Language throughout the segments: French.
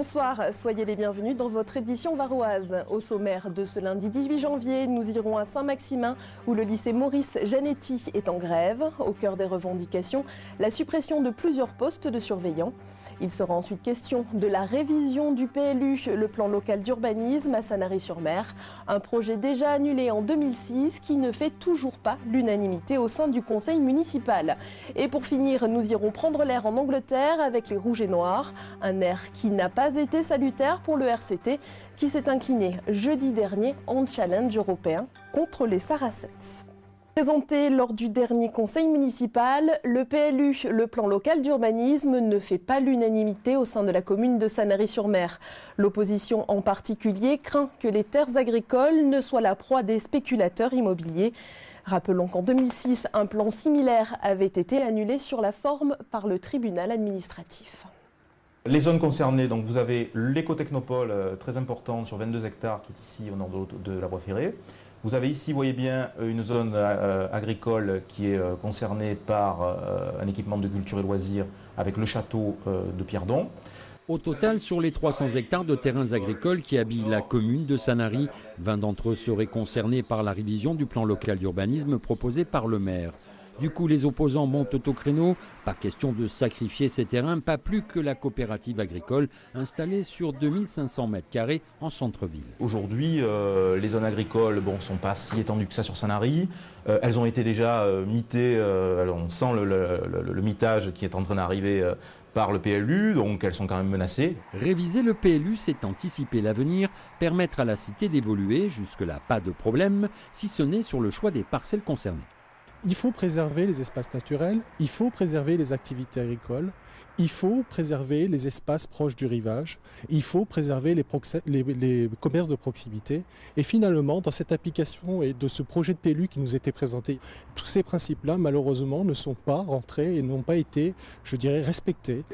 Bonsoir, soyez les bienvenus dans votre édition varoise. Au sommaire de ce lundi 18 janvier, nous irons à Saint-Maximin où le lycée Maurice Janetti est en grève. Au cœur des revendications, la suppression de plusieurs postes de surveillants. Il sera ensuite question de la révision du PLU, le plan local d'urbanisme à Sanary-sur-Mer. Un projet déjà annulé en 2006 qui ne fait toujours pas l'unanimité au sein du conseil municipal. Et pour finir, nous irons prendre l'air en Angleterre avec les Rouges et Noirs. Un air qui n'a pas été salutaire pour le RCT qui s'est incliné jeudi dernier en challenge européen contre les Saracens. Présenté lors du dernier conseil municipal, le PLU, le plan local d'urbanisme, ne fait pas l'unanimité au sein de la commune de Sanary-sur-Mer. L'opposition en particulier craint que les terres agricoles ne soient la proie des spéculateurs immobiliers. Rappelons qu'en 2006, un plan similaire avait été annulé sur la forme par le tribunal administratif. Les zones concernées, donc vous avez l'écotechnopole très important sur 22 hectares qui est ici au nord de la voie ferrée. Vous avez ici, vous voyez bien, une zone agricole qui est concernée par un équipement de culture et loisirs avec le château de Pierdon. Au total, sur les 300 hectares de terrains agricoles qui habillent la commune de Sanary, 20 d'entre eux seraient concernés par la révision du plan local d'urbanisme proposé par le maire. Du coup, les opposants montent au créneau. Pas question de sacrifier ces terrains, pas plus que la coopérative agricole installée sur 2500 m² en centre-ville. Aujourd'hui, les zones agricoles ne sont pas si étendues que ça sur Sanary. Elles ont été déjà mitées, on sent le mitage qui est en train d'arriver par le PLU, donc elles sont quand même menacées. Réviser le PLU, c'est anticiper l'avenir, permettre à la cité d'évoluer, jusque-là pas de problème, si ce n'est sur le choix des parcelles concernées. Il faut préserver les espaces naturels, il faut préserver les activités agricoles, il faut préserver les espaces proches du rivage, il faut préserver les commerces de proximité. Et finalement, dans cette application et de ce projet de PLU qui nous était présenté, tous ces principes-là, malheureusement, ne sont pas rentrés et n'ont pas été, je dirais, respectés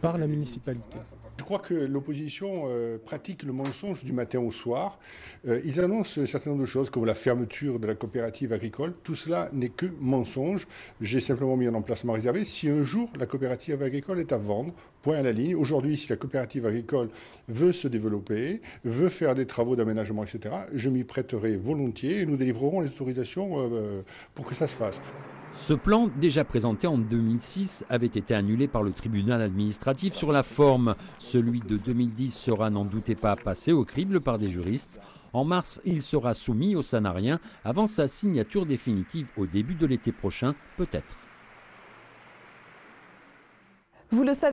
par la municipalité. Je crois que l'opposition pratique le mensonge du matin au soir. Ils annoncent un certain nombre de choses comme la fermeture de la coopérative agricole. Tout cela n'est que mensonge. J'ai simplement mis un emplacement réservé. Si un jour la coopérative agricole est à vendre, point à la ligne. Aujourd'hui, si la coopérative agricole veut se développer, veut faire des travaux d'aménagement, etc., je m'y prêterai volontiers et nous délivrerons les autorisations pour que ça se fasse. Ce plan, déjà présenté en 2006, avait été annulé par le tribunal administratif sur la forme. Celui de 2010 sera, n'en doutez pas, passé au crible par des juristes. En mars, il sera soumis aux Sanariens avant sa signature définitive au début de l'été prochain, peut-être. Vous le savez.